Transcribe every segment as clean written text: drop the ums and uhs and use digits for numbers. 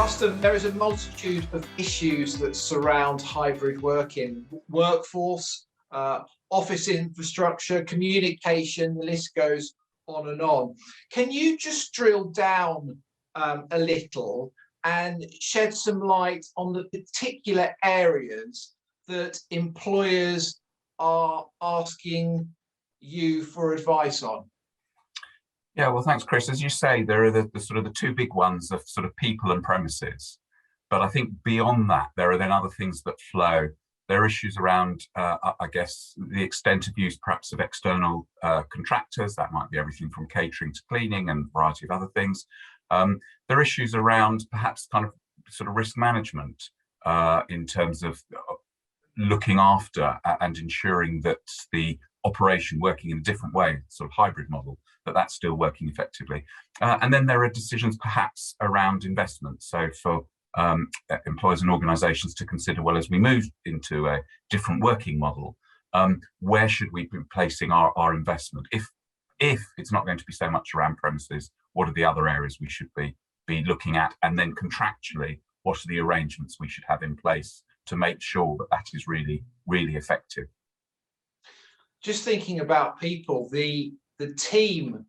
Rustom, there is a multitude of issues that surround hybrid working: workforce, office infrastructure, communication, the list goes on and on. Can you just drill down a little and shed some light on the particular areas that employers are asking you for advice on? Yeah, well, thanks, Chris. As you say, there are the sort of the two big ones of sort of people and premises. But I think beyond that, there are then other things that flow. There are issues around, I guess, the extent of use perhaps of external contractors. That might be everything from catering to cleaning and a variety of other things. There are issues around perhaps kind of sort of risk management in terms of looking after and ensuring that the operation working in a different way, sort of hybrid model, that's still working effectively. And then there are decisions perhaps around investment. So for employers and organisations to consider, well, as we move into a different working model, where should we be placing our investment? If it's not going to be so much around premises, what are the other areas we should be looking at? And then contractually, what are the arrangements we should have in place to make sure that that is really, really effective? Just thinking about people, the team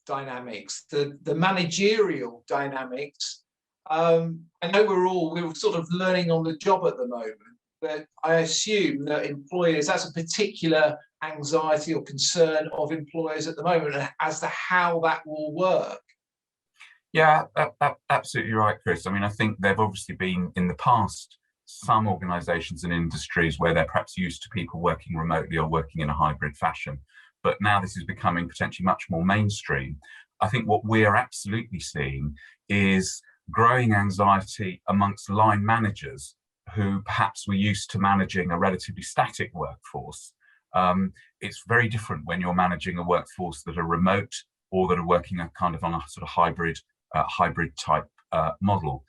dynamics, the managerial dynamics. I know we're sort of learning on the job at the moment, but I assume that employers, that's a particular anxiety or concern of employers at the moment as to how that will work. Yeah, absolutely right, Chris. I mean, I think there've obviously been in the past some organisations and industries where they're perhaps used to people working remotely or working in a hybrid fashion. But now this is becoming potentially much more mainstream. I think what we're absolutely seeing is growing anxiety amongst line managers who perhaps were used to managing a relatively static workforce. It's very different when you're managing a workforce that are remote or that are working on a sort of hybrid type model.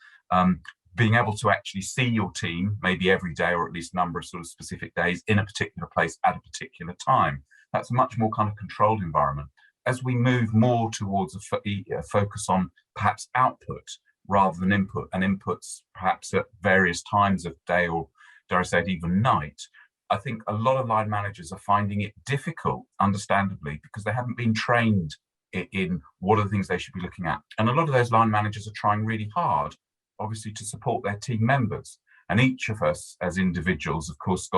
Being able to actually see your team maybe every day or at least a number of sort of specific days in a particular place at a particular time. That's a much more kind of controlled environment. As we move more towards a focus on perhaps output rather than input, and inputs perhaps at various times of day or, dare I say it, even night, I think a lot of line managers are finding it difficult, understandably, because they haven't been trained in what are the things they should be looking at. And a lot of those line managers are trying really hard, obviously, to support their team members. And each of us as individuals, of course,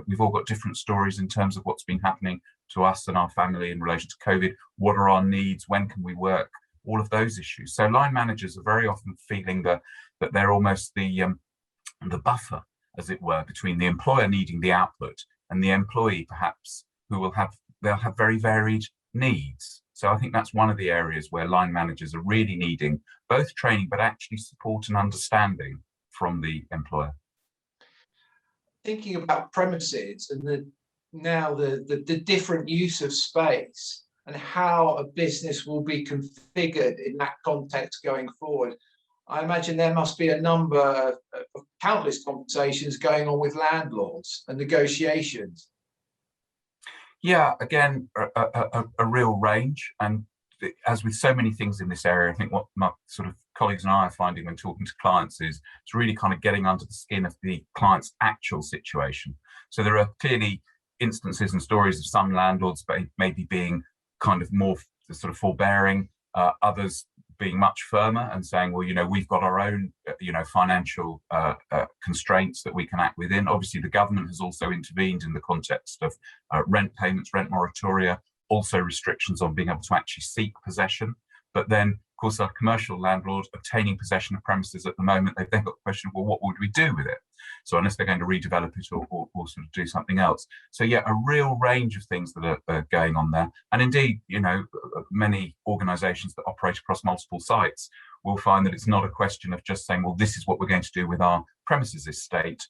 we've all got different stories in terms of what's been happening to us and our family in relation to COVID. What are our needs? When can we work? All of those issues. So line managers are very often feeling that they're almost the buffer, as it were, between the employer needing the output and the employee, perhaps, they'll have very varied needs. So I think that's one of the areas where line managers are really needing both training, but actually support and understanding from the employer. Thinking about premises and the different use of space and how a business will be configured in that context going forward, I imagine there must be a number of countless conversations going on with landlords and negotiations. Yeah, again, a real range. And as with so many things in this area, I think what my sort of colleagues and I are finding when talking to clients is it's really kind of getting under the skin of the client's actual situation. So there are clearly instances and stories of some landlords maybe being kind of more sort of forbearing, others being much firmer and saying, well, we've got our own, financial constraints that we can act within. Obviously, the government has also intervened in the context of rent payments, rent moratoria, also restrictions on being able to actually seek possession. But then, of course, our commercial landlord obtaining possession of premises at the moment, they've then got the question, well, what would we do with it? So unless they're going to redevelop it or sort of do something else. So yeah, a real range of things that are going on there. And indeed, many organisations that operate across multiple sites will find that it's not a question of just saying, well, this is what we're going to do with our premises estate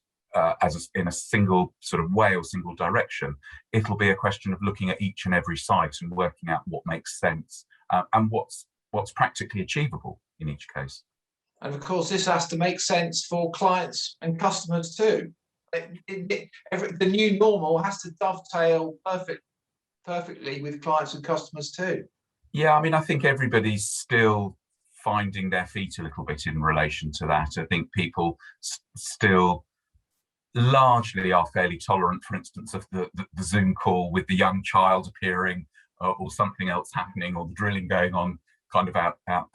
in a single sort of way or single direction. It'll be a question of looking at each and every site and working out what makes sense and what's practically achievable in each case. And of course, this has to make sense for clients and customers too. The new normal has to dovetail perfectly with clients and customers too. Yeah, I mean, I think everybody's still finding their feet a little bit in relation to that. I think people still largely are fairly tolerant, for instance, of the Zoom call with the young child appearing, or something else happening, or the drilling going on kind of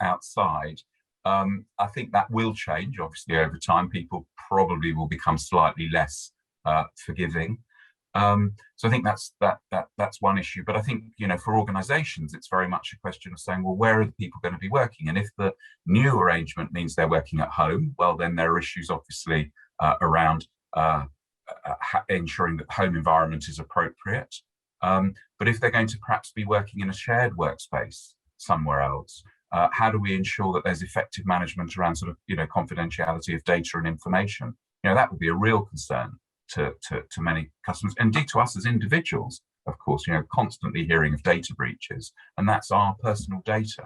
outside. I think that will change, obviously, over time. People probably will become slightly less forgiving. So I think that's one issue. But I think, for organisations, it's very much a question of saying, well, where are the people going to be working? And if the new arrangement means they're working at home, well, then there are issues, obviously, around ensuring that the home environment is appropriate. But if they're going to perhaps be working in a shared workspace somewhere else, how do we ensure that there's effective management around sort of, confidentiality of data and information? That would be a real concern to many customers, indeed to us as individuals, of course, constantly hearing of data breaches, and that's our personal data.